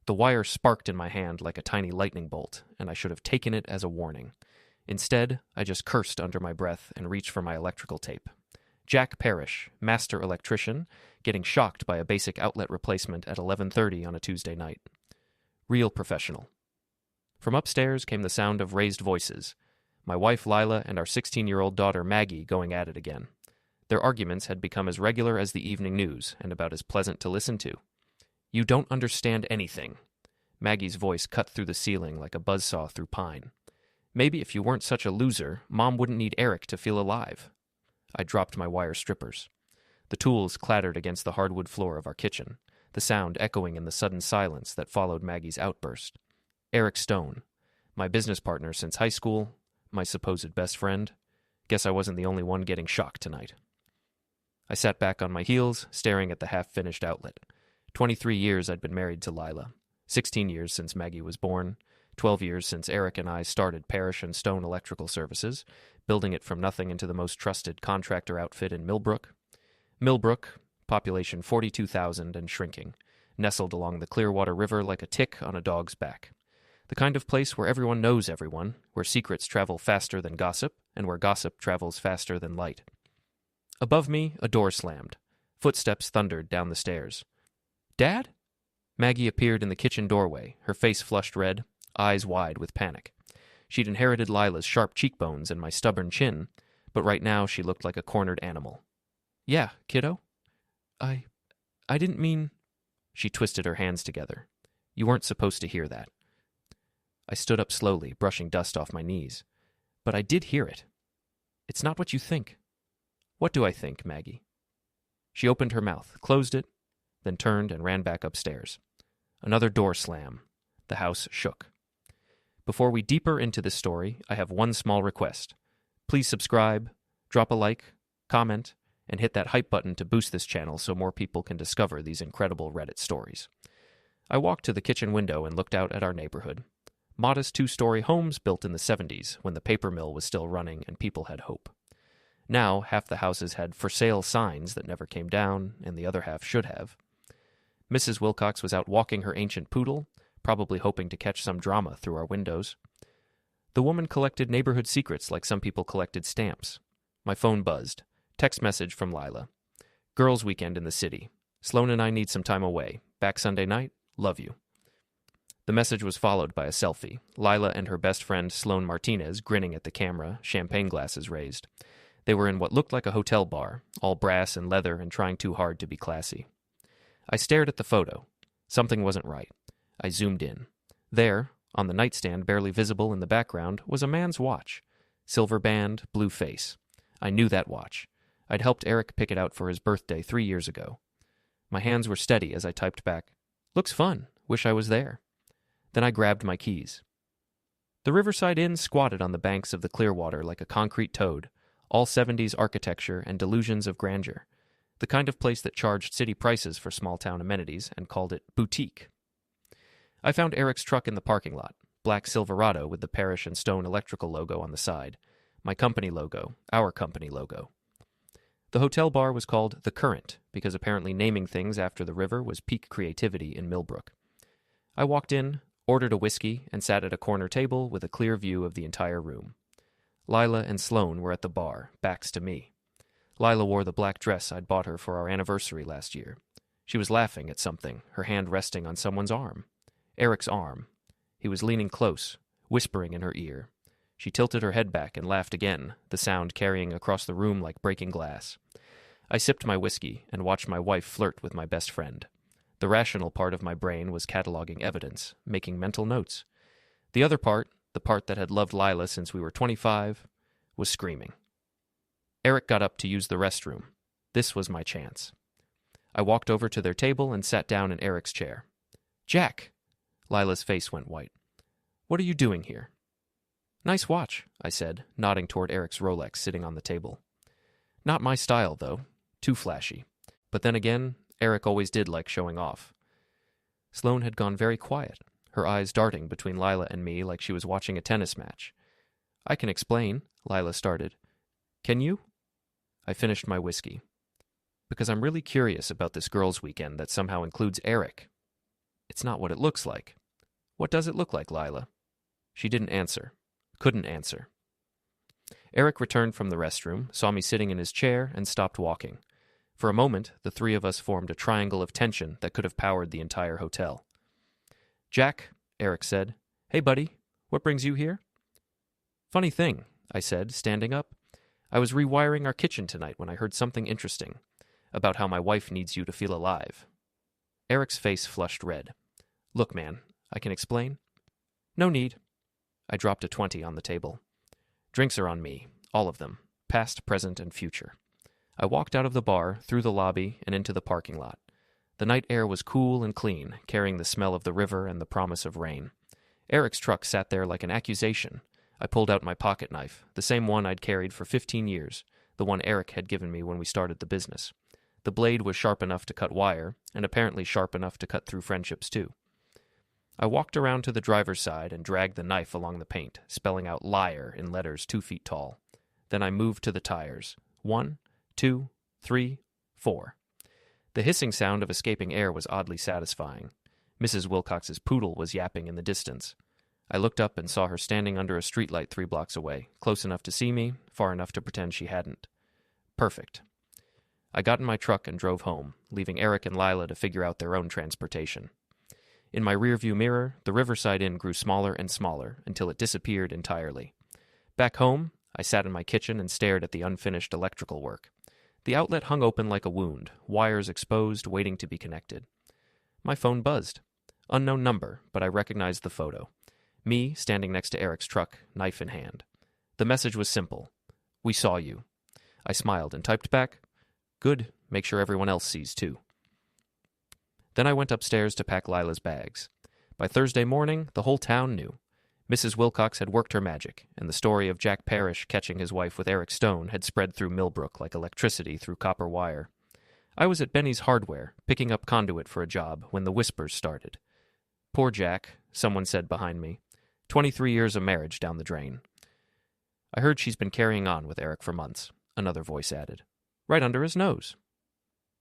The wire sparked in my hand like a tiny lightning bolt, and I should have taken it as a warning. Instead, I just cursed under my breath and reached for my electrical tape. Jack Parish, master electrician, getting shocked by a basic outlet replacement at 11:30 on a Tuesday night. Real professional. From upstairs came the sound of raised voices. My wife Lila and our 16-year-old daughter Maggie going at it again. Their arguments had become as regular as the evening news and about as pleasant to listen to. "You don't understand anything." Maggie's voice cut through the ceiling like a buzzsaw through pine. "Maybe if you weren't such a loser, Mom wouldn't need Eric to feel alive." I dropped my wire strippers. The tools clattered against the hardwood floor of our kitchen, the sound echoing in the sudden silence that followed Maggie's outburst. Eric Stone, my business partner since high school, my supposed best friend. Guess I wasn't the only one getting shocked tonight. I sat back on my heels, staring at the half-finished outlet. 23 years I'd been married to Lila. 16 years since Maggie was born. 12 years since Eric and I started Parish and Stone Electrical Services, building it from nothing into the most trusted contractor outfit in Millbrook. Millbrook, population 42,000 and shrinking, nestled along the Clearwater River like a tick on a dog's back. The kind of place where everyone knows everyone, where secrets travel faster than gossip, and where gossip travels faster than light. Above me, a door slammed. Footsteps thundered down the stairs. "Dad?" Maggie appeared in the kitchen doorway, her face flushed red, eyes wide with panic. She'd inherited Lila's sharp cheekbones and my stubborn chin, but right now she looked like a cornered animal. "Yeah, kiddo? I didn't mean—" She twisted her hands together. "You weren't supposed to hear that." I stood up slowly, brushing dust off my knees. "But I did hear it. It's not what you think." "What do I think, Maggie?" She opened her mouth, closed it, then turned and ran back upstairs. Another door slam. The house shook. Before we deeper into this story, I have one small request. Please subscribe, drop a like, comment, and hit that hype button to boost this channel so more people can discover these incredible Reddit stories. I walked to the kitchen window and looked out at our neighborhood. Modest two-story homes built in the 70s when the paper mill was still running and people had hope. Now, half the houses had for sale signs that never came down, and the other half should have. Mrs. Wilcox was out walking her ancient poodle, probably hoping to catch some drama through our windows. The woman collected neighborhood secrets like some people collected stamps. My phone buzzed. Text message from Lila. "Girls' weekend in the city. Sloan and I need some time away. Back Sunday night. Love you." The message was followed by a selfie. Lila and her best friend Sloan Martinez grinning at the camera, champagne glasses raised. They were in what looked like a hotel bar, all brass and leather and trying too hard to be classy. I stared at the photo. Something wasn't right. I zoomed in. There, on the nightstand barely visible in the background, was a man's watch. Silver band, blue face. I knew that watch. I'd helped Eric pick it out for his birthday 3 years ago. My hands were steady as I typed back, "Looks fun. Wish I was there." Then I grabbed my keys. The Riverside Inn squatted on the banks of the Clearwater like a concrete toad, all 70s architecture and delusions of grandeur. The kind of place that charged city prices for small-town amenities and called it boutique. I found Eric's truck in the parking lot, black Silverado with the Parish and Stone Electrical logo on the side. My company logo, our company logo. The hotel bar was called The Current because apparently naming things after the river was peak creativity in Millbrook. I walked in, ordered a whiskey, and sat at a corner table with a clear view of the entire room. Lila and Sloan were at the bar, backs to me. Lila wore the black dress I'd bought her for our anniversary last year. She was laughing at something, her hand resting on someone's arm. Eric's arm. He was leaning close, whispering in her ear. She tilted her head back and laughed again, the sound carrying across the room like breaking glass. I sipped my whiskey and watched my wife flirt with my best friend. The rational part of my brain was cataloging evidence, making mental notes. The other part, the part that had loved Lila since we were 25, was screaming. Eric got up to use the restroom. This was my chance. I walked over to their table and sat down in Eric's chair. "Jack!" Lila's face went white. "What are you doing here?" "Nice watch," I said, nodding toward Eric's Rolex sitting on the table. Not my style, though. Too flashy. But then again, Eric always did like showing off. Sloan had gone very quiet, her eyes darting between Lila and me like she was watching a tennis match. "I can explain," Lila started. "Can you?" I finished my whiskey. "Because I'm really curious about this girls' weekend that somehow includes Eric." It's not what it looks like. What does it look like, Lila? She didn't answer. Couldn't answer. Eric returned from the restroom, saw me sitting in his chair, and stopped walking. For a moment, the three of us formed a triangle of tension that could have powered the entire hotel. "Jack," Eric said. "Hey, buddy, what brings you here?" "Funny thing," I said, standing up. "I was rewiring our kitchen tonight when I heard something interesting about how my wife needs you to feel alive." Eric's face flushed red. "Look, man, I can explain." "No need." I dropped a 20 on the table. "Drinks are on me, all of them, past, present, and future." I walked out of the bar, through the lobby, and into the parking lot. The night air was cool and clean, carrying the smell of the river and the promise of rain. Eric's truck sat there like an accusation. I pulled out my pocket knife, the same one I'd carried for 15 years, the one Eric had given me when we started the business. The blade was sharp enough to cut wire, and apparently sharp enough to cut through friendships too. I walked around to the driver's side and dragged the knife along the paint, spelling out "liar" in letters 2 feet tall. Then I moved to the tires. 1, 2, 3, 4. The hissing sound of escaping air was oddly satisfying. Mrs. Wilcox's poodle was yapping in the distance. I looked up and saw her standing under a streetlight 3 blocks away, close enough to see me, far enough to pretend she hadn't. Perfect. I got in my truck and drove home, leaving Eric and Lila to figure out their own transportation. In my rearview mirror, the Riverside Inn grew smaller and smaller until it disappeared entirely. Back home, I sat in my kitchen and stared at the unfinished electrical work. The outlet hung open like a wound, wires exposed, waiting to be connected. My phone buzzed. Unknown number, but I recognized the photo. Me standing next to Eric's truck, knife in hand. The message was simple. "We saw you." I smiled and typed back, "Good, make sure everyone else sees too." Then I went upstairs to pack Lila's bags. By Thursday morning, the whole town knew. Mrs. Wilcox had worked her magic, and the story of Jack Parish catching his wife with Eric Stone had spread through Millbrook like electricity through copper wire. I was at Benny's Hardware, picking up conduit for a job, when the whispers started. "Poor Jack," someone said behind me. 23 years of marriage down the drain. "I heard she's been carrying on with Eric for months," another voice added. "Right under his nose."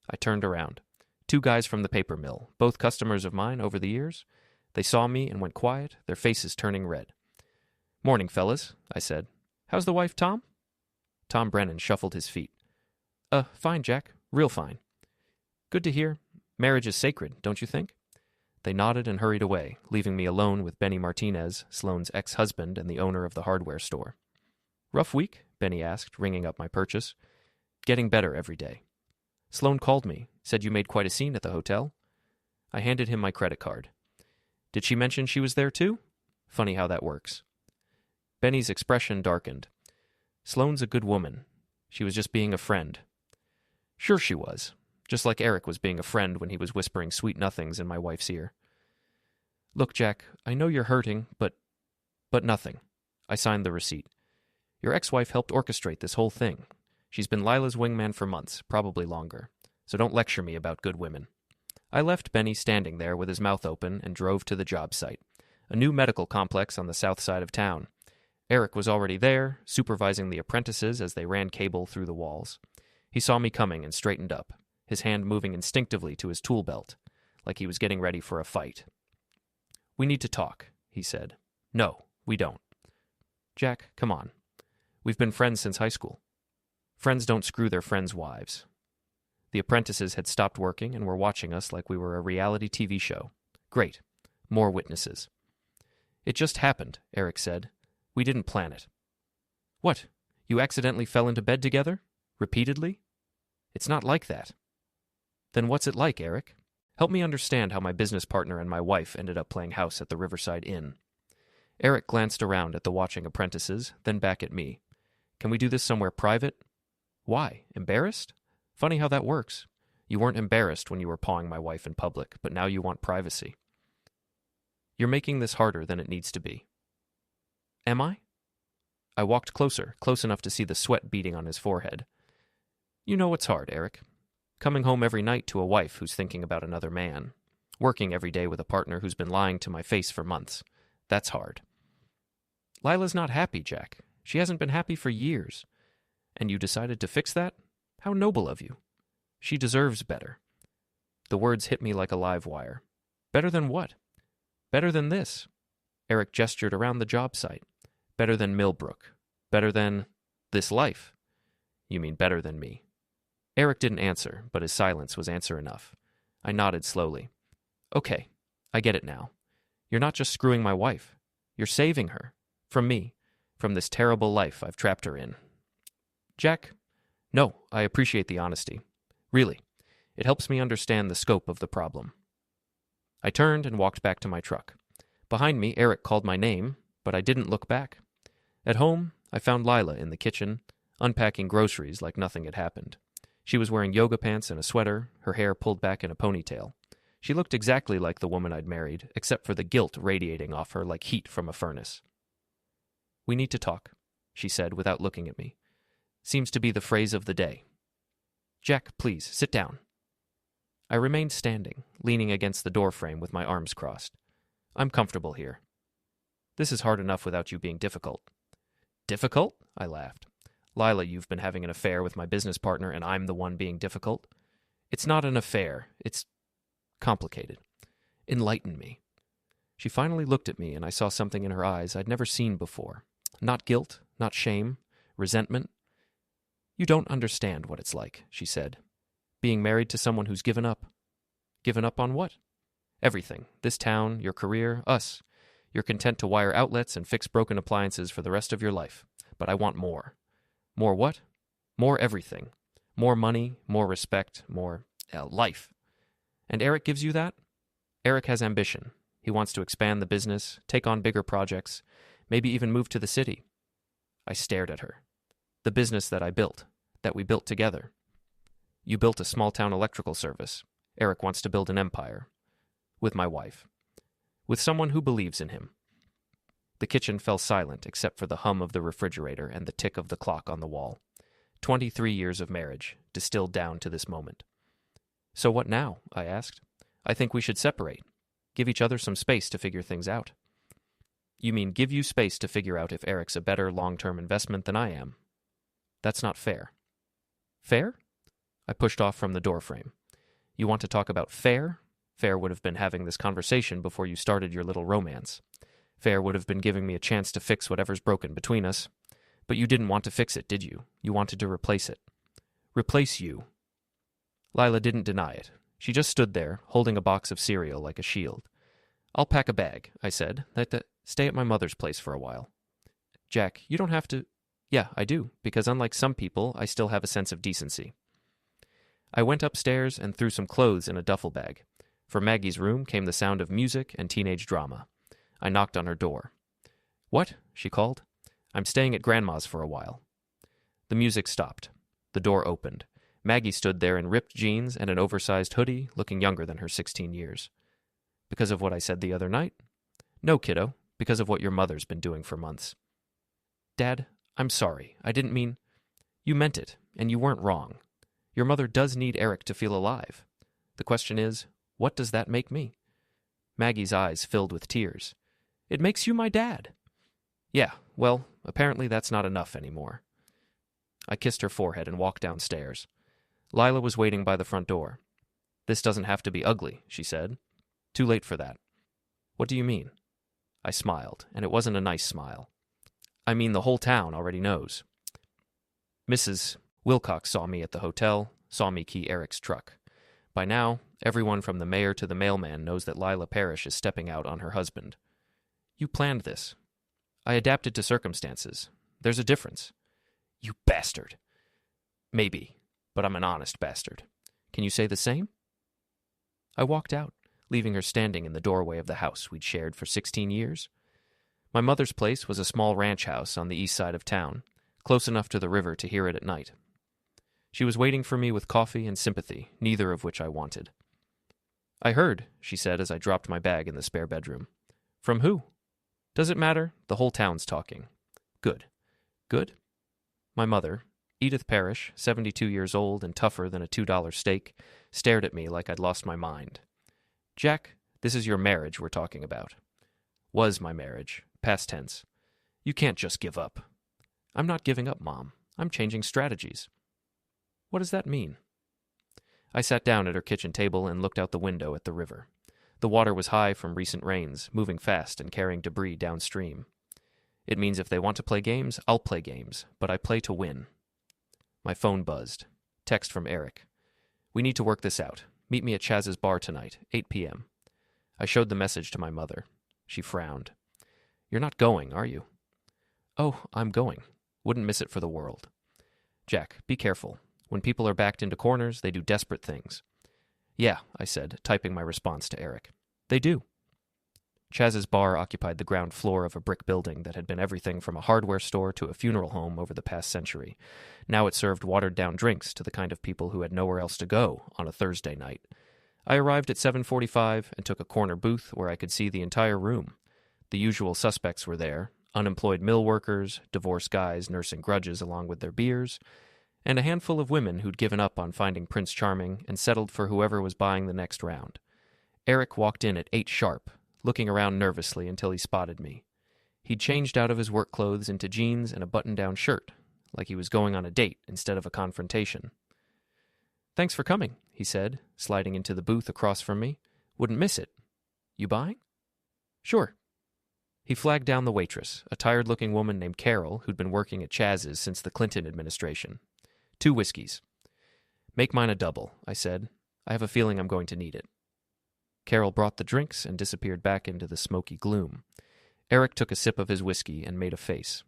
I turned around. 2 guys from the paper mill, both customers of mine over the years. They saw me and went quiet, their faces turning red. "Morning, fellas," I said. "How's the wife, Tom?" Tom Brennan shuffled his feet. Fine, Jack. Real fine." "Good to hear. Marriage is sacred, don't you think?" They nodded and hurried away, leaving me alone with Benny Martinez, Sloane's ex-husband and the owner of the hardware store. "Rough week?" Benny asked, ringing up my purchase. "Getting better every day." "Sloane called me, said you made quite a scene at the hotel." I handed him my credit card. "Did she mention she was there too?" "Funny how that works." Benny's expression darkened. "Sloane's a good woman. She was just being a friend." "Sure she was. Just like Eric was being a friend when he was whispering sweet nothings in my wife's ear." "Look, Jack, I know you're hurting, but nothing." I signed the receipt. "Your ex-wife helped orchestrate this whole thing. She's been Lila's wingman for months, probably longer. So don't lecture me about good women." I left Benny standing there with his mouth open and drove to the job site, a new medical complex on the south side of town. Eric was already there, supervising the apprentices as they ran cable through the walls. He saw me coming and straightened up, his hand moving instinctively to his tool belt, like he was getting ready for a fight. "We need to talk," he said. "No, we don't." "Jack, come on. We've been friends since high school. Friends don't screw their friends' wives." The apprentices had stopped working and were watching us like we were a reality TV show. Great. More witnesses. "It just happened," Eric said. "We didn't plan it." "What? You accidentally fell into bed together? Repeatedly?" "It's not like that." "Then what's it like, Eric? Help me understand how my business partner and my wife ended up playing house at the Riverside Inn." Eric glanced around at the watching apprentices, then back at me. "Can we do this somewhere private?" "Why? Embarrassed? Funny how that works. You weren't embarrassed when you were pawing my wife in public, but now you want privacy." "You're making this harder than it needs to be." "Am I?" I walked closer, close enough to see the sweat beading on his forehead. "You know what's hard, Eric. Coming home every night to a wife who's thinking about another man. Working every day with a partner who's been lying to my face for months. That's hard." "Lila's not happy, Jack. She hasn't been happy for years. And you decided to fix that? How noble of you. She deserves better." The words hit me like a live wire. Better than what? Better than this. Eric gestured around the job site. Better than Millbrook. Better than this life. You mean better than me. Eric didn't answer, but his silence was answer enough. I nodded slowly. Okay, I get it now. You're not just screwing my wife. You're saving her. From me. From this terrible life I've trapped her in. Jack, no, I appreciate the honesty. Really. It helps me understand the scope of the problem. I turned and walked back to my truck. Behind me, Eric called my name, but I didn't look back. At home, I found Lila in the kitchen, unpacking groceries like nothing had happened. She was wearing yoga pants and a sweater, her hair pulled back in a ponytail. She looked exactly like the woman I'd married, except for the guilt radiating off her like heat from a furnace. We need to talk, she said without looking at me. Seems to be the phrase of the day. Jack, please, sit down. I remained standing, leaning against the doorframe with my arms crossed. I'm comfortable here. This is hard enough without you being difficult. Difficult? I laughed. Lila, you've been having an affair with my business partner and I'm the one being difficult. It's not an affair. It's complicated. Enlighten me. She finally looked at me and I saw something in her eyes I'd never seen before. Not guilt, not shame, resentment. You don't understand what it's like, she said. Being married to someone who's given up. Given up on what? Everything. This town, your career, us. You're content to wire outlets and fix broken appliances for the rest of your life. But I want more. More what? More everything. More money, more respect, more life. And Eric gives you that? Eric has ambition. He wants to expand the business, take on bigger projects, maybe even move to the city. I stared at her. The business that I built, that we built together. You built a small-town electrical service. Eric wants to build an empire. With my wife. With someone who believes in him. The kitchen fell silent except for the hum of the refrigerator and the tick of the clock on the wall. 23 years of marriage, distilled down to this moment. So what now? I asked. I think we should separate. Give each other some space to figure things out. You mean give you space to figure out if Eric's a better long-term investment than I am? That's not fair. Fair? I pushed off from the doorframe. You want to talk about fair? Fair would have been having this conversation before you started your little romance. Fair would have been giving me a chance to fix whatever's broken between us. But you didn't want to fix it, did you? You wanted to replace it. Replace you. Lila didn't deny it. She just stood there, holding a box of cereal like a shield. I'll pack a bag, I said. Stay at my mother's place for a while. Jack, you don't have to... Yeah, I do, because unlike some people, I still have a sense of decency. I went upstairs and threw some clothes in a duffel bag. From Maggie's room came the sound of music and teenage drama. I knocked on her door. What? She called. I'm staying at Grandma's for a while. The music stopped. The door opened. Maggie stood there in ripped jeans and an oversized hoodie, looking younger than her 16 years. Because of what I said the other night? No, kiddo, because of what your mother's been doing for months. Dad, I'm sorry. I didn't mean... You meant it, and you weren't wrong. Your mother does need Eric to feel alive. The question is, what does that make me? Maggie's eyes filled with tears. It makes you my dad. Yeah, well, apparently that's not enough anymore. I kissed her forehead and walked downstairs. Lila was waiting by the front door. This doesn't have to be ugly, she said. Too late for that. What do you mean? I smiled, and it wasn't a nice smile. I mean, the whole town already knows. Mrs. Wilcox saw me at the hotel, saw me key Eric's truck. By now, everyone from the mayor to the mailman knows that Lila Parish is stepping out on her husband. You planned this. I adapted to circumstances. There's a difference. You bastard. Maybe, but I'm an honest bastard. Can you say the same? I walked out, leaving her standing in the doorway of the house we'd shared for 16 years. My mother's place was a small ranch house on the east side of town, close enough to the river to hear it at night. She was waiting for me with coffee and sympathy, neither of which I wanted. I heard, she said as I dropped my bag in the spare bedroom. From who? Does it matter? The whole town's talking. Good. Good? My mother, Edith Parish, 72 years old and tougher than a $2 steak, stared at me like I'd lost my mind. Jack, this is your marriage we're talking about. Was my marriage. Past tense. You can't just give up. I'm not giving up, Mom. I'm changing strategies. What does that mean? I sat down at her kitchen table and looked out the window at the river. The water was high from recent rains, moving fast and carrying debris downstream. It means if they want to play games, I'll play games, but I play to win. My phone buzzed. Text from Eric. We need to work this out. Meet me at Chaz's bar tonight, 8 p.m. I showed the message to my mother. She frowned. You're not going, are you? Oh, I'm going. Wouldn't miss it for the world. Jack, be careful. When people are backed into corners, they do desperate things. Yeah, I said, typing my response to Eric. They do. Chaz's bar occupied the ground floor of a brick building that had been everything from a hardware store to a funeral home over the past century. Now it served watered-down drinks to the kind of people who had nowhere else to go on a Thursday night. I arrived at 7:45 and took a corner booth where I could see the entire room. The usual suspects were there, unemployed mill workers, divorced guys nursing grudges along with their beers, and a handful of women who'd given up on finding Prince Charming and settled for whoever was buying the next round. Eric walked in at 8 sharp, looking around nervously until he spotted me. He'd changed out of his work clothes into jeans and a button-down shirt, like he was going on a date instead of a confrontation. Thanks for coming, he said, sliding into the booth across from me. Wouldn't miss it. You buying? Sure. He flagged down the waitress, a tired-looking woman named Carol who'd been working at Chaz's since the Clinton administration. 2 whiskeys. Make mine a double, I said. I have a feeling I'm going to need it. Carol brought the drinks and disappeared back into the smoky gloom. Eric took a sip of his whiskey and made a face.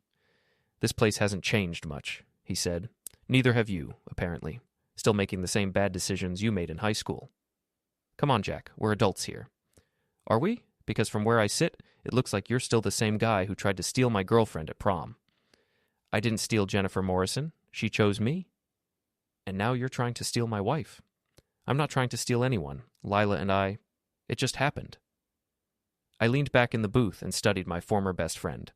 This place hasn't changed much, he said. Neither have you, apparently. Still making the same bad decisions you made in high school. Come on, Jack, we're adults here. Are we? Because from where I sit, it looks like you're still the same guy who tried to steal my girlfriend at prom. I didn't steal Jennifer Morrison. She chose me. And now you're trying to steal my wife. I'm not trying to steal anyone. Lila and I... It just happened. I leaned back in the booth and studied my former best friend.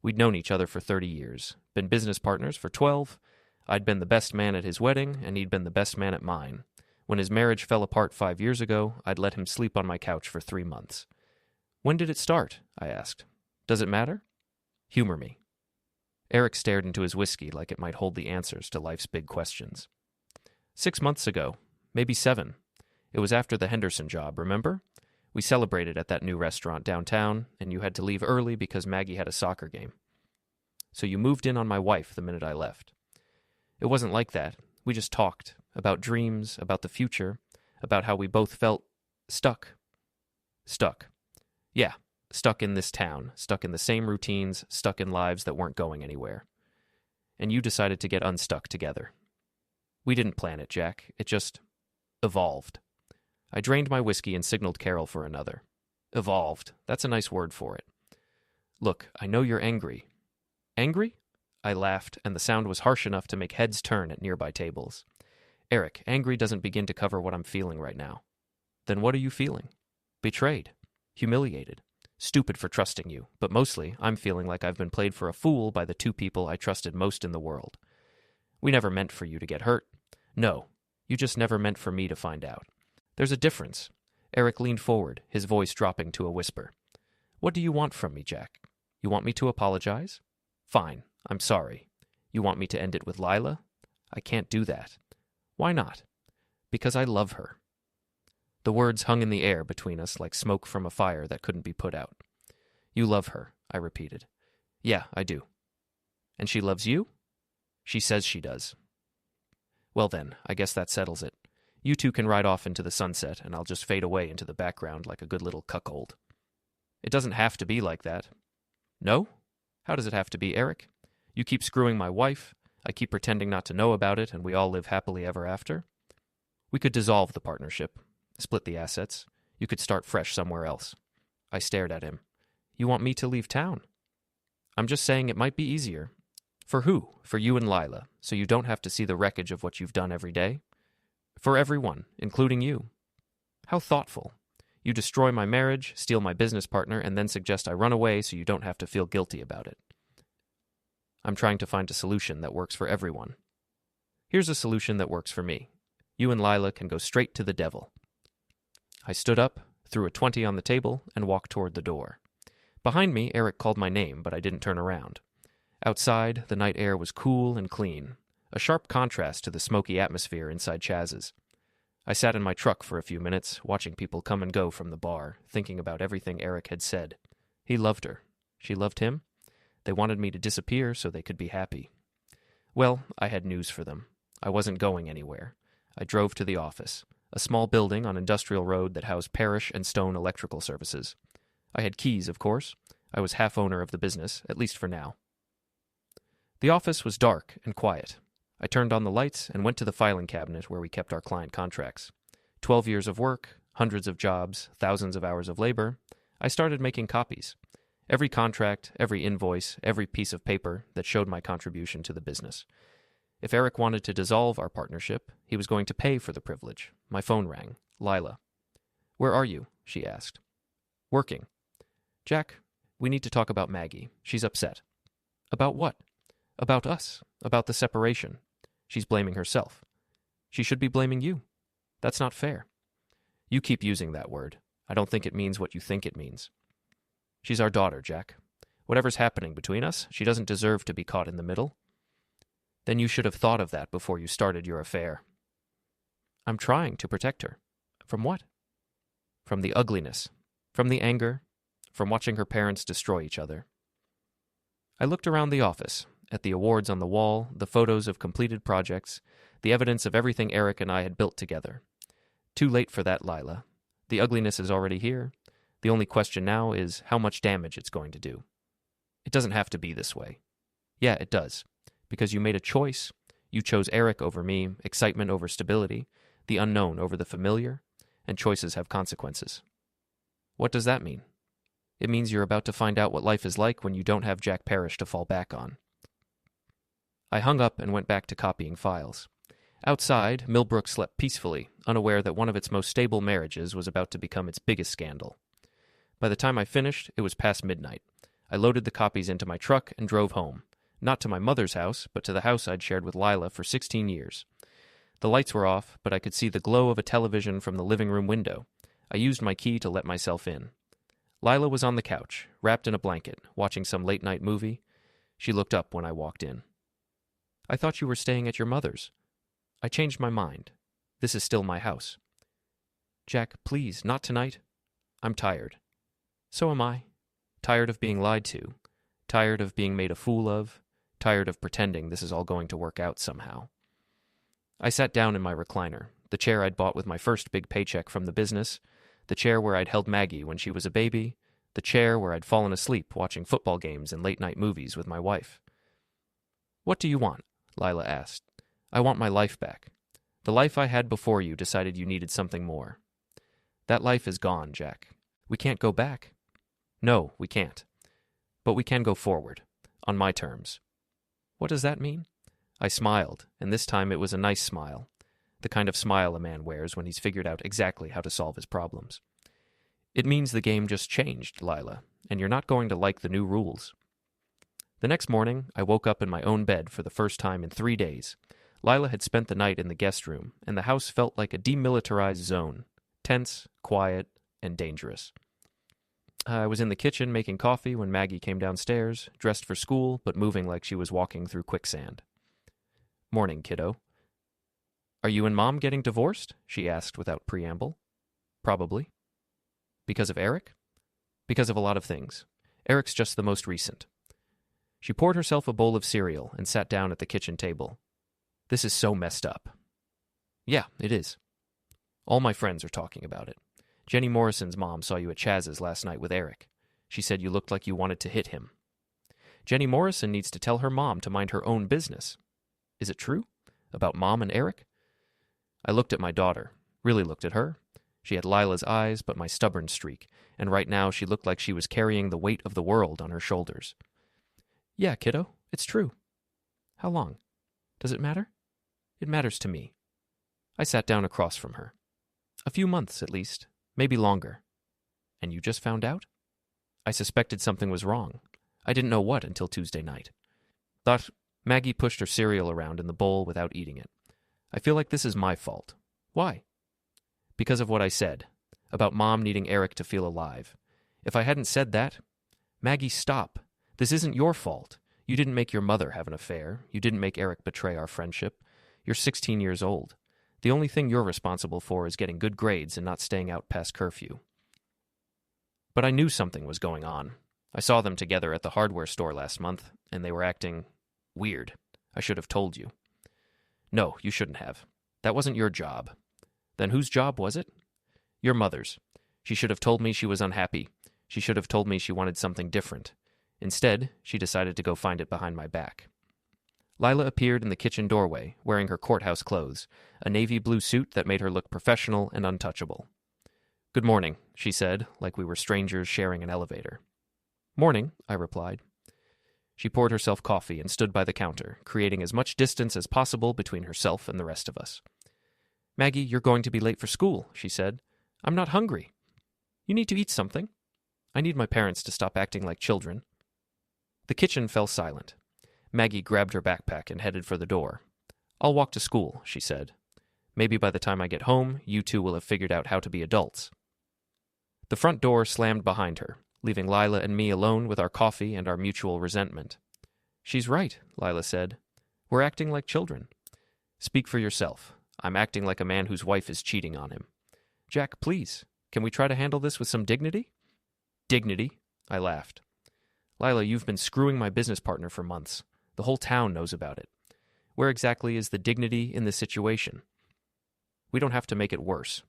We'd known each other for 30 years, been business partners for 12. I'd been the best man at his wedding, and he'd been the best man at mine. When his marriage fell apart 5 years ago, I'd let him sleep on my couch for 3 months. When did it start? I asked. Does it matter? Humor me. Eric stared into his whiskey like it might hold the answers to life's big questions. 6 months ago, maybe 7. It was after the Henderson job, remember? We celebrated at that new restaurant downtown, and you had to leave early because Maggie had a soccer game. So you moved in on my wife the minute I left. It wasn't like that. We just talked about dreams, about the future, about how we both felt stuck. Stuck. Yeah, stuck in this town, stuck in the same routines, stuck in lives that weren't going anywhere. And you decided to get unstuck together. We didn't plan it, Jack. It just evolved. I drained my whiskey and signaled Carol for another. Evolved. That's a nice word for it. Look, I know you're angry. Angry? I laughed, and the sound was harsh enough to make heads turn at nearby tables. Eric, angry doesn't begin to cover what I'm feeling right now. Then what are you feeling? Betrayed. Humiliated. Stupid for trusting you, but mostly I'm feeling like I've been played for a fool by the 2 people I trusted most in the world. We never meant for you to get hurt. No, you just never meant for me to find out. There's a difference. Eric leaned forward, his voice dropping to a whisper. What do you want from me, Jack? You want me to apologize? Fine, I'm sorry. You want me to end it with Lila? I can't do that. Why not? Because I love her. The words hung in the air between us like smoke from a fire that couldn't be put out. You love her, I repeated. Yeah, I do. And she loves you? She says she does. Well then, I guess that settles it. You 2 can ride off into the sunset, and I'll just fade away into the background like a good little cuckold. It doesn't have to be like that. No? How does it have to be, Eric? You keep screwing my wife, I keep pretending not to know about it, and we all live happily ever after? We could dissolve the partnership, split the assets. You could start fresh somewhere else. I stared at him. You want me to leave town? I'm just saying it might be easier. For who? For you and Lila, so you don't have to see the wreckage of what you've done every day? For everyone, including you. How thoughtful. You destroy my marriage, steal my business partner, and then suggest I run away so you don't have to feel guilty about it. I'm trying to find a solution that works for everyone. Here's a solution that works for me. You and Lila can go straight to the devil. I stood up, threw a 20 on the table, and walked toward the door. Behind me, Eric called my name, but I didn't turn around. Outside, the night air was cool and clean, a sharp contrast to the smoky atmosphere inside Chaz's. I sat in my truck for a few minutes, watching people come and go from the bar, thinking about everything Eric had said. He loved her. She loved him. They wanted me to disappear so they could be happy. Well, I had news for them. I wasn't going anywhere. I drove to the office, a small building on Industrial Road that housed Parish and Stone electrical services. I had keys, of course. I was half owner of the business, at least for now. The office was dark and quiet. I turned on the lights and went to the filing cabinet where we kept our client contracts. 12 years of work, hundreds of jobs, thousands of hours of labor. I started making copies. Every contract, every invoice, every piece of paper that showed my contribution to the business. If Eric wanted to dissolve our partnership, he was going to pay for the privilege. My phone rang. Lila. "Where are you?" she asked. "Working." "Jack, we need to talk about Maggie. She's upset." "About what?" "About us. About the separation. She's blaming herself." "She should be blaming you. That's not fair." "You keep using that word. I don't think it means what you think it means." "She's our daughter, Jack. Whatever's happening between us, she doesn't deserve to be caught in the middle." "Then you should have thought of that before you started your affair." "I'm trying to protect her." "From what?" "From the ugliness. From the anger. From watching her parents destroy each other." I looked around the office, at the awards on the wall, the photos of completed projects, the evidence of everything Eric and I had built together. Too late for that, Lila. The ugliness is already here. The only question now is how much damage it's going to do. It doesn't have to be this way. Yeah, it does. Because you made a choice. You chose Eric over me, excitement over stability, the unknown over the familiar, and choices have consequences. What does that mean? It means you're about to find out what life is like when you don't have Jack Parish to fall back on. I hung up and went back to copying files. Outside, Millbrook slept peacefully, unaware that one of its most stable marriages was about to become its biggest scandal. By the time I finished, it was past midnight. I loaded the copies into my truck and drove home. Not to my mother's house, but to the house I'd shared with Lila for 16 years. The lights were off, but I could see the glow of a television from the living room window. I used my key to let myself in. Lila was on the couch, wrapped in a blanket, watching some late-night movie. She looked up when I walked in. "I thought you were staying at your mother's." "I changed my mind. This is still my house." "Jack, please, not tonight." "I'm tired." "So am I. Tired of being lied to. Tired of being made a fool of. Tired of pretending this is all going to work out somehow." I sat down in my recliner, the chair I'd bought with my first big paycheck from the business, the chair where I'd held Maggie when she was a baby, the chair where I'd fallen asleep watching football games and late-night movies with my wife. "What do you want?" Lila asked. "I want my life back. The life I had before you decided you needed something more." "That life is gone, Jack. We can't go back." "No, we can't. But we can go forward, on my terms." "What does that mean?" I smiled, and this time it was a nice smile, the kind of smile a man wears when he's figured out exactly how to solve his problems. "It means the game just changed, Lila, and you're not going to like the new rules." The next morning, I woke up in my own bed for the first time in 3 days. Lila had spent the night in the guest room, and the house felt like a demilitarized zone, tense, quiet, and dangerous. I was in the kitchen making coffee when Maggie came downstairs, dressed for school, but moving like she was walking through quicksand. "Morning, kiddo." "Are you and Mom getting divorced?" she asked without preamble. "Probably." "Because of Eric?" "Because of a lot of things. Eric's just the most recent." She poured herself a bowl of cereal and sat down at the kitchen table. "This is so messed up." "Yeah, it is. All my friends are talking about it. Jenny Morrison's mom saw you at Chaz's last night with Eric. She said you looked like you wanted to hit him. Jenny Morrison needs to tell her mom to mind her own business. Is it true? About Mom and Eric?" I looked at my daughter, really looked at her. She had Lila's eyes, but my stubborn streak, and right now she looked like she was carrying the weight of the world on her shoulders. "Yeah, kiddo, it's true." "How long? Does it matter?" "It matters to me." I sat down across from her. "A few months, at least. Maybe longer." "And you just found out?" "I suspected something was wrong. I didn't know what until Tuesday night. Thought..." Maggie pushed her cereal around in the bowl without eating it. "I feel like this is my fault." "Why?" "Because of what I said. About Mom needing Eric to feel alive. If I hadn't said that..." "Maggie, stop. This isn't your fault. You didn't make your mother have an affair. You didn't make Eric betray our friendship. You're 16 years old. The only thing you're responsible for is getting good grades and not staying out past curfew. But I knew something was going on. I saw them together at the hardware store last month, and they were acting weird. I should have told you. No, you shouldn't have. That wasn't your job. Then whose job was it? Your mother's. She should have told me she was unhappy. She should have told me she wanted something different. Instead, she decided to go find it behind my back. Lila appeared in the kitchen doorway, wearing her courthouse clothes, a navy blue suit that made her look professional and untouchable. "Good morning," she said, like we were strangers sharing an elevator. "Morning," I replied. She poured herself coffee and stood by the counter, creating as much distance as possible between herself and the rest of us. "Maggie, you're going to be late for school," she said. "I'm not hungry. You need to eat something. I need my parents to stop acting like children." The kitchen fell silent. Maggie grabbed her backpack and headed for the door. "I'll walk to school," she said. "Maybe by the time I get home, you two will have figured out how to be adults." The front door slammed behind her, leaving Lila and me alone with our coffee and our mutual resentment. "She's right," Lila said. "We're acting like children." "Speak for yourself. I'm acting like a man whose wife is cheating on him." "Jack, please, can we try to handle this with some dignity?" "Dignity?" I laughed. "Lila, you've been screwing my business partner for months. The whole town knows about it. Where exactly is the dignity in this situation? We don't have to make it worse.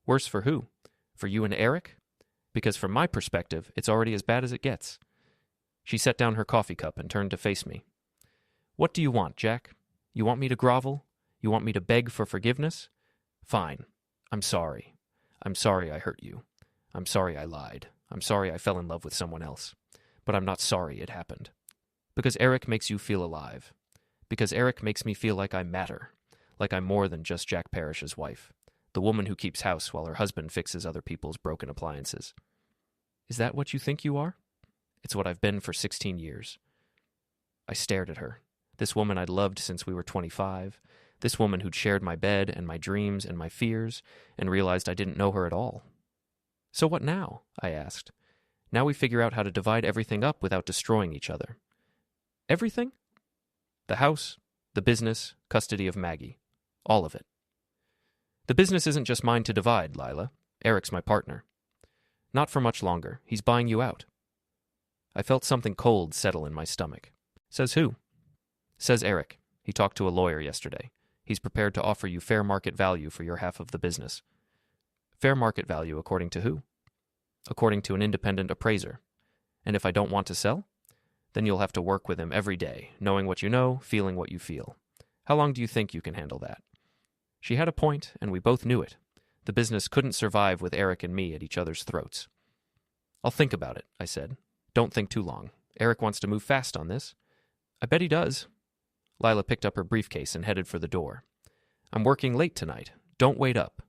Worse for who? For you and Eric? Because from my perspective, it's already as bad as it gets." She set down her coffee cup and turned to face me. "What do you want, Jack? You want me to grovel? You want me to beg for forgiveness? Fine. I'm sorry. I'm sorry I hurt you. I'm sorry I lied. I'm sorry I fell in love with someone else. But I'm not sorry it happened. Because Eric makes you feel alive. Because Eric makes me feel like I matter. Like I'm more than just Jack Parish's wife. The woman who keeps house while her husband fixes other people's broken appliances. Is that what you think you are? It's what I've been for 16 years. I stared at her. This woman I'd loved since we were 25. This woman who'd shared my bed and my dreams and my fears, and realized I didn't know her at all. "So what now?" I asked. "Now we figure out how to divide everything up without destroying each other." "Everything?" "The house, the business, custody of Maggie. All of it." "The business isn't just mine to divide, Lila. Eric's my partner." "Not for much longer. He's buying you out." I felt something cold settle in my stomach. "Says who?" "Says Eric. He talked to a lawyer yesterday. He's prepared to offer you fair market value for your half of the business." "Fair market value according to who?" "According to an independent appraiser. And if I don't want to sell? Then you'll have to work with him every day, knowing what you know, feeling what you feel. How long do you think you can handle that?" She had a point, and we both knew it. The business couldn't survive with Eric and me at each other's throats. "I'll think about it," I said. "Don't think too long. Eric wants to move fast on this." "I bet he does." Lila picked up her briefcase and headed for the door. "I'm working late tonight. Don't wait up.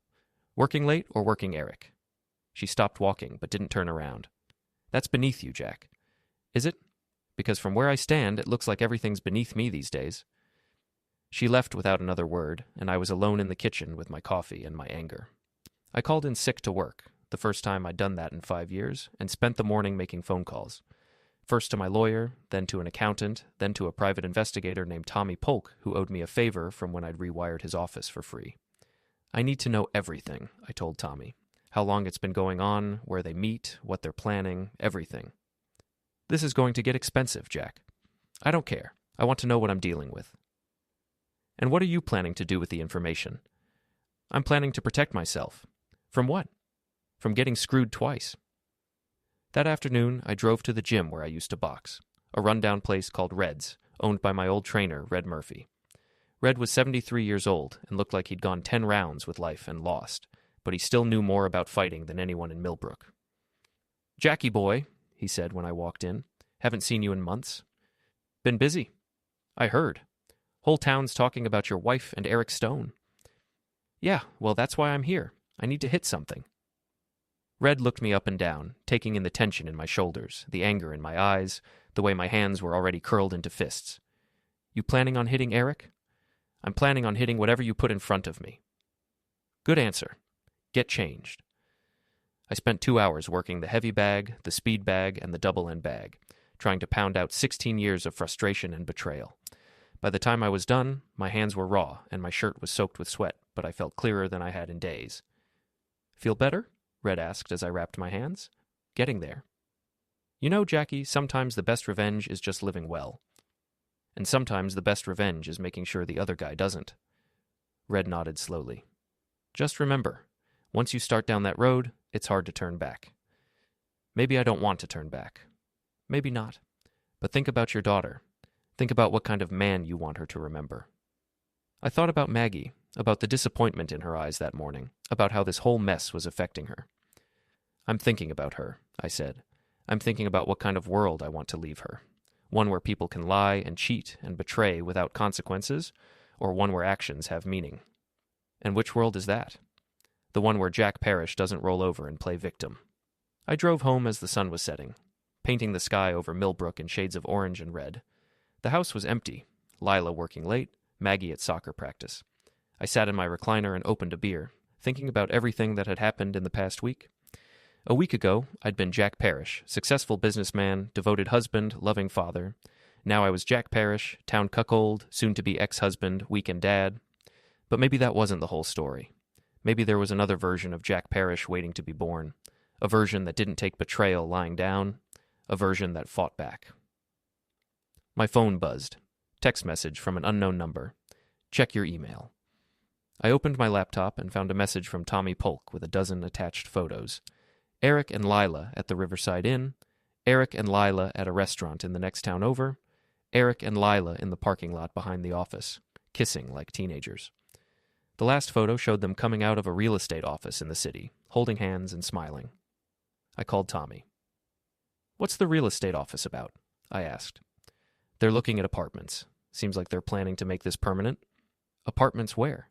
Working late or working Eric?" She stopped walking, but didn't turn around. "That's beneath you, Jack." "Is it? Because from where I stand, it looks like everything's beneath me these days." She left without another word, and I was alone in the kitchen with my coffee and my anger. I called in sick to work, the first time I'd done that in 5 years, and spent the morning making phone calls. First to my lawyer, then to an accountant, then to a private investigator named Tommy Polk, who owed me a favor from when I'd rewired his office for free. "I need to know everything," I told Tommy. "How long it's been going on, where they meet, what they're planning, everything." "This is going to get expensive, Jack." "I don't care. I want to know what I'm dealing with." "And what are you planning to do with the information?" "I'm planning to protect myself." "From what?" "From getting screwed twice." That afternoon, I drove to the gym where I used to box, a rundown place called Red's, owned by my old trainer, Red Murphy. Red was 73 years old and looked like he'd gone 10 rounds with life and lost, but he still knew more about fighting than anyone in Millbrook. "Jackie boy," he said when I walked in. "Haven't seen you in months." "Been busy." "I heard. Whole town's talking about your wife and Eric Stone." "Yeah, well, that's why I'm here. I need to hit something." Red looked me up and down, taking in the tension in my shoulders, the anger in my eyes, the way my hands were already curled into fists. "You planning on hitting Eric?" "I'm planning on hitting whatever you put in front of me." "Good answer. Get changed." I spent 2 hours working the heavy bag, the speed bag, and the double-end bag, trying to pound out 16 years of frustration and betrayal. By the time I was done, my hands were raw and my shirt was soaked with sweat, but I felt clearer than I had in days. "Feel better?" Red asked as I wrapped my hands. "Getting there." "You know, Jackie, sometimes the best revenge is just living well. And sometimes the best revenge is making sure the other guy doesn't." Red nodded slowly. "Just remember, once you start down that road, it's hard to turn back." Maybe I don't want to turn back. Maybe not. But think about your daughter. Think about what kind of man you want her to remember. I thought about Maggie, about the disappointment in her eyes that morning, about how this whole mess was affecting her. "I'm thinking about her," I said. "I'm thinking about what kind of world I want to leave her. One where people can lie and cheat and betray without consequences, or one where actions have meaning." "And which world is that?" "The one where Jack Parish doesn't roll over and play victim." I drove home as the sun was setting, painting the sky over Millbrook in shades of orange and red. The house was empty, Lila working late, Maggie at soccer practice. I sat in my recliner and opened a beer, thinking about everything that had happened in the past week. A week ago, I'd been Jack Parish, successful businessman, devoted husband, loving father. Now I was Jack Parish, town cuckold, soon-to-be ex-husband, weekend dad. But maybe that wasn't the whole story. Maybe there was another version of Jack Parish waiting to be born. A version that didn't take betrayal lying down. A version that fought back. My phone buzzed. Text message from an unknown number. "Check your email." I opened my laptop and found a message from Tommy Polk with a dozen attached photos. Eric and Lila at the Riverside Inn. Eric and Lila at a restaurant in the next town over. Eric and Lila in the parking lot behind the office, kissing like teenagers. The last photo showed them coming out of a real estate office in the city, holding hands and smiling. I called Tommy. "What's the real estate office about?" I asked. "They're looking at apartments. Seems like they're planning to make this permanent." "Apartments where?"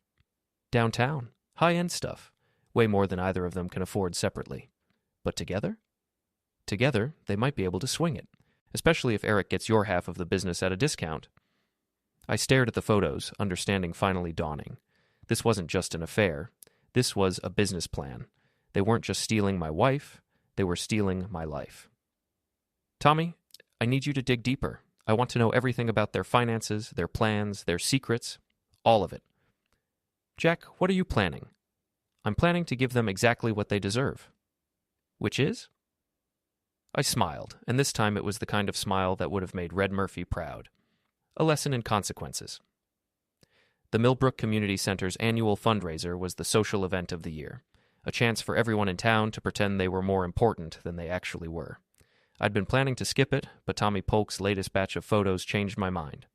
"Downtown. High-end stuff. Way more than either of them can afford separately." "But together?" "Together, they might be able to swing it, especially if Eric gets your half of the business at a discount." I stared at the photos, understanding finally dawning. This wasn't just an affair. This was a business plan. They weren't just stealing my wife. They were stealing my life. "Tommy, I need you to dig deeper. I want to know everything about their finances, their plans, their secrets. All of it." "Jack, what are you planning?" "I'm planning to give them exactly what they deserve." "Which is?" I smiled, and this time it was the kind of smile that would have made Red Murphy proud. A lesson in consequences. The Millbrook Community Center's annual fundraiser was the social event of the year, a chance for everyone in town to pretend they were more important than they actually were. I'd been planning to skip it, but Tommy Polk's latest batch of photos changed my mind.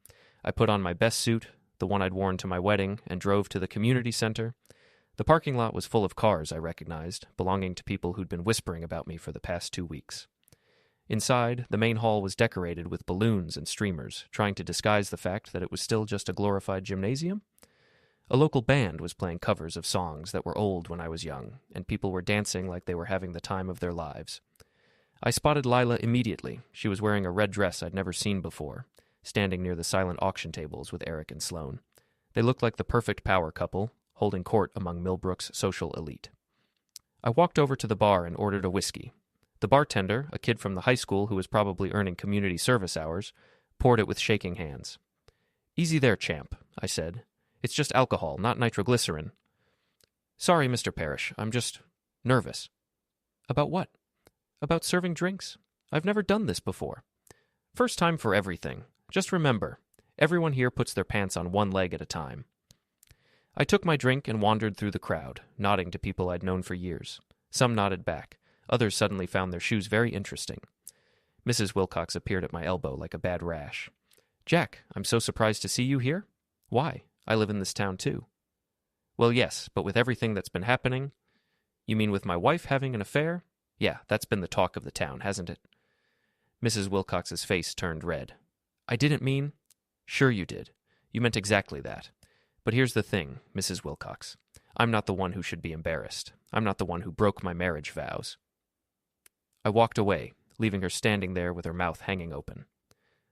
I put on my best suit, the one I'd worn to my wedding, and drove to the community center. The parking lot was full of cars I recognized, belonging to people who'd been whispering about me for the past 2 weeks. Inside, the main hall was decorated with balloons and streamers, trying to disguise the fact that it was still just a glorified gymnasium. A local band was playing covers of songs that were old when I was young, and people were dancing like they were having the time of their lives. I spotted Lila immediately. She was wearing a red dress I'd never seen before, standing near the silent auction tables with Eric and Sloan. They looked like the perfect power couple, holding court among Millbrook's social elite. I walked over to the bar and ordered a whiskey. The bartender, a kid from the high school who was probably earning community service hours, poured it with shaking hands. "Easy there, champ," I said. "It's just alcohol, not nitroglycerin." "Sorry, Mr. Parish, I'm just nervous." "About what?" "About serving drinks. I've never done this before. First time for everything. Just remember, everyone here puts their pants on one leg at a time." I took my drink and wandered through the crowd, nodding to people I'd known for years. Some nodded back. Others suddenly found their shoes very interesting. Mrs. Wilcox appeared at my elbow like a bad rash. "Jack, I'm so surprised to see you here." "Why? I live in this town too." "Well, yes, but with everything that's been happening..." "You mean with my wife having an affair?" "Yeah, that's been the talk of the town, hasn't it?" Mrs. Wilcox's face turned red. "I didn't mean..." "Sure you did. You meant exactly that. But here's the thing, Mrs. Wilcox. I'm not the one who should be embarrassed. I'm not the one who broke my marriage vows." I walked away, leaving her standing there with her mouth hanging open.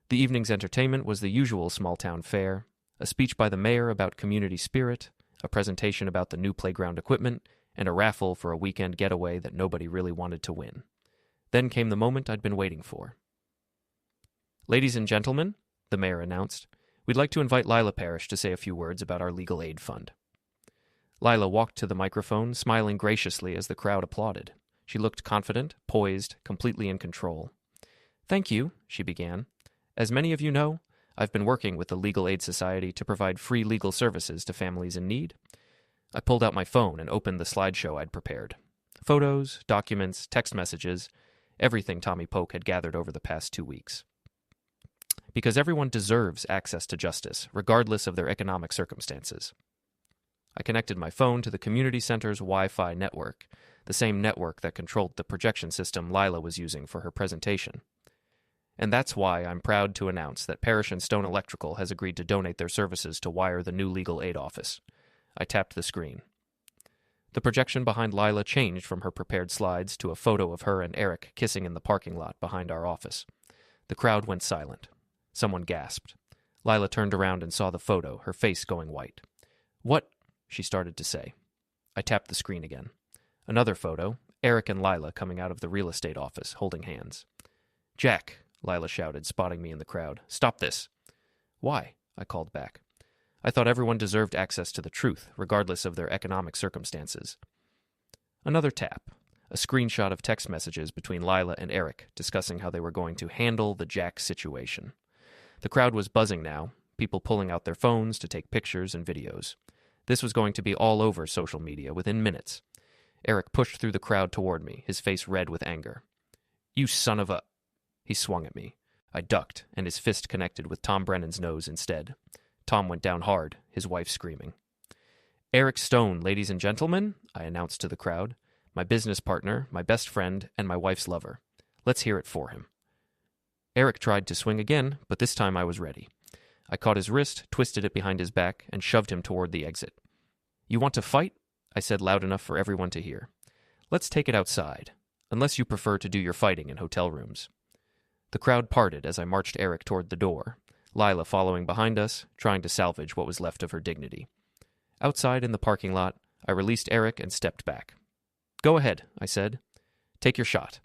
The evening's entertainment was the usual small-town fare, a speech by the mayor about community spirit, a presentation about the new playground equipment, and a raffle for a weekend getaway that nobody really wanted to win. Then came the moment I'd been waiting for. "Ladies and gentlemen," the mayor announced, "we'd like to invite Lila Parish to say a few words about our legal aid fund." Lila walked to the microphone, smiling graciously as the crowd applauded. She looked confident, poised, completely in control. "Thank you," she began. "As many of you know, I've been working with the Legal Aid Society to provide free legal services to families in need." I pulled out my phone and opened the slideshow I'd prepared. Photos, documents, text messages, everything Tommy Polk had gathered over the past 2 weeks. Because everyone deserves access to justice, regardless of their economic circumstances. I connected my phone to the community center's Wi-Fi network, the same network that controlled the projection system Lila was using for her presentation. And that's why I'm proud to announce that Parish and Stone Electrical has agreed to donate their services to wire the new legal aid office. I tapped the screen. The projection behind Lila changed from her prepared slides to a photo of her and Eric kissing in the parking lot behind our office. The crowd went silent. Someone gasped. Lila turned around and saw the photo, her face going white. "What?" she started to say. I tapped the screen again. Another photo, Eric and Lila coming out of the real estate office, holding hands. "Jack," Lila shouted, spotting me in the crowd. "Stop this." "Why?" I called back. I thought everyone deserved access to the truth, regardless of their economic circumstances. Another tap. A screenshot of text messages between Lila and Eric discussing how they were going to handle the Jack situation. The crowd was buzzing now, people pulling out their phones to take pictures and videos. This was going to be all over social media within minutes. Eric pushed through the crowd toward me, his face red with anger. "You son of a—" He swung at me. I ducked, and his fist connected with Tom Brennan's nose instead. Tom went down hard, his wife screaming. "Eric Stone, ladies and gentlemen," I announced to the crowd. "My business partner, my best friend, and my wife's lover. Let's hear it for him." Eric tried to swing again, but this time I was ready. I caught his wrist, twisted it behind his back, and shoved him toward the exit. "You want to fight?" I said loud enough for everyone to hear. "Let's take it outside, unless you prefer to do your fighting in hotel rooms." The crowd parted as I marched Eric toward the door, Lila following behind us, trying to salvage what was left of her dignity. Outside in the parking lot, I released Eric and stepped back. "Go ahead," I said. "Take your shot.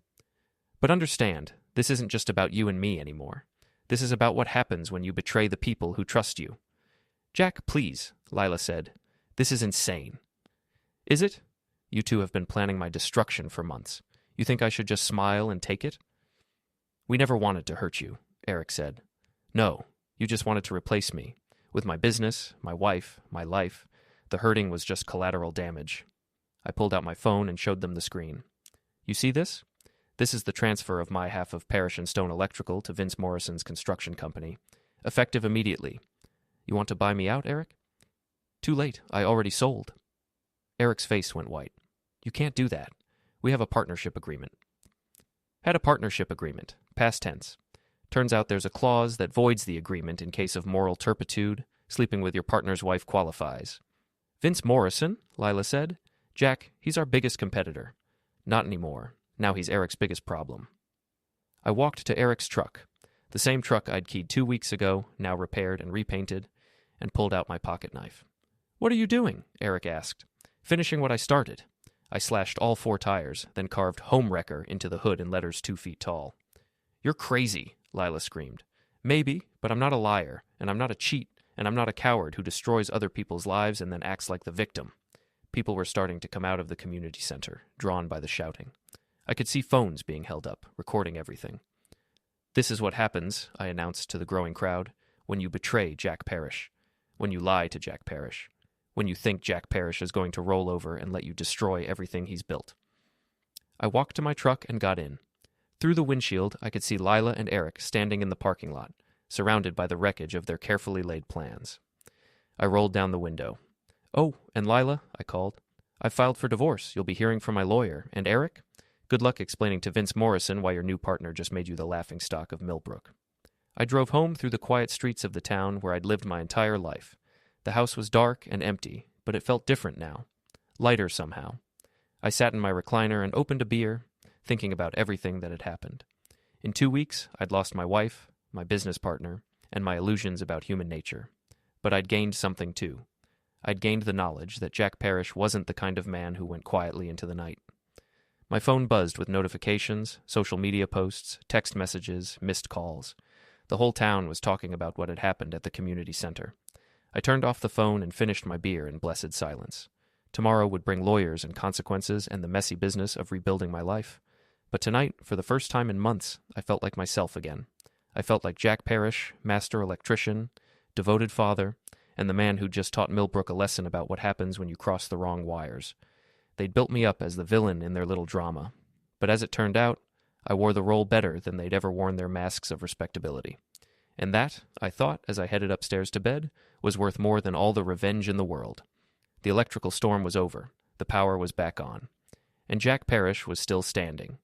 But understand, this isn't just about you and me anymore. This is about what happens when you betray the people who trust you." "Jack, please," Lila said. "This is insane." "Is it? You two have been planning my destruction for months. You think I should just smile and take it?" "We never wanted to hurt you," Eric said. "No, you just wanted to replace me. With my business, my wife, my life. The hurting was just collateral damage." I pulled out my phone and showed them the screen. "You see this? This is the transfer of my half of Parish and Stone Electrical to Vince Morrison's construction company. Effective immediately. You want to buy me out, Eric?" "Too late. I already sold." Eric's face went white. "You can't do that. We have a partnership agreement." "Had a partnership agreement. Past tense. Turns out there's a clause that voids the agreement in case of moral turpitude. Sleeping with your partner's wife qualifies." "Vince Morrison?" Lila said. "Jack, he's our biggest competitor." "Not anymore. Now he's Eric's biggest problem." I walked to Eric's truck, the same truck I'd keyed 2 weeks ago, now repaired and repainted, and pulled out my pocket knife. "What are you doing?" Eric asked. "Finishing what I started." I slashed all 4 tires, then carved "Home Wrecker" into the hood in letters 2 feet tall. "You're crazy," Lila screamed. "Maybe, but I'm not a liar, and I'm not a cheat, and I'm not a coward who destroys other people's lives and then acts like the victim." People were starting to come out of the community center, drawn by the shouting. I could see phones being held up, recording everything. "This is what happens," I announced to the growing crowd, "when you betray Jack Parish, when you lie to Jack Parish, when you think Jack Parish is going to roll over and let you destroy everything he's built." I walked to my truck and got in. Through the windshield, I could see Lila and Eric standing in the parking lot, surrounded by the wreckage of their carefully laid plans. I rolled down the window. "Oh, and Lila," I called. "I've filed for divorce. You'll be hearing from my lawyer. And Eric? Good luck explaining to Vince Morrison why your new partner just made you the laughingstock of Millbrook." I drove home through the quiet streets of the town where I'd lived my entire life. The house was dark and empty, but it felt different now. Lighter somehow. I sat in my recliner and opened a beer, thinking about everything that had happened. In 2 weeks, I'd lost my wife, my business partner, and my illusions about human nature. But I'd gained something too. I'd gained the knowledge that Jack Parish wasn't the kind of man who went quietly into the night. My phone buzzed with notifications, social media posts, text messages, missed calls. The whole town was talking about what had happened at the community center. I turned off the phone and finished my beer in blessed silence. Tomorrow would bring lawyers and consequences and the messy business of rebuilding my life. But tonight, for the first time in months, I felt like myself again. I felt like Jack Parish, master electrician, devoted father, and the man who'd just taught Millbrook a lesson about what happens when you cross the wrong wires. They'd built me up as the villain in their little drama. But as it turned out, I wore the role better than they'd ever worn their masks of respectability. And that, I thought as I headed upstairs to bed, was worth more than all the revenge in the world. The electrical storm was over. The power was back on. And Jack Parish was still standing,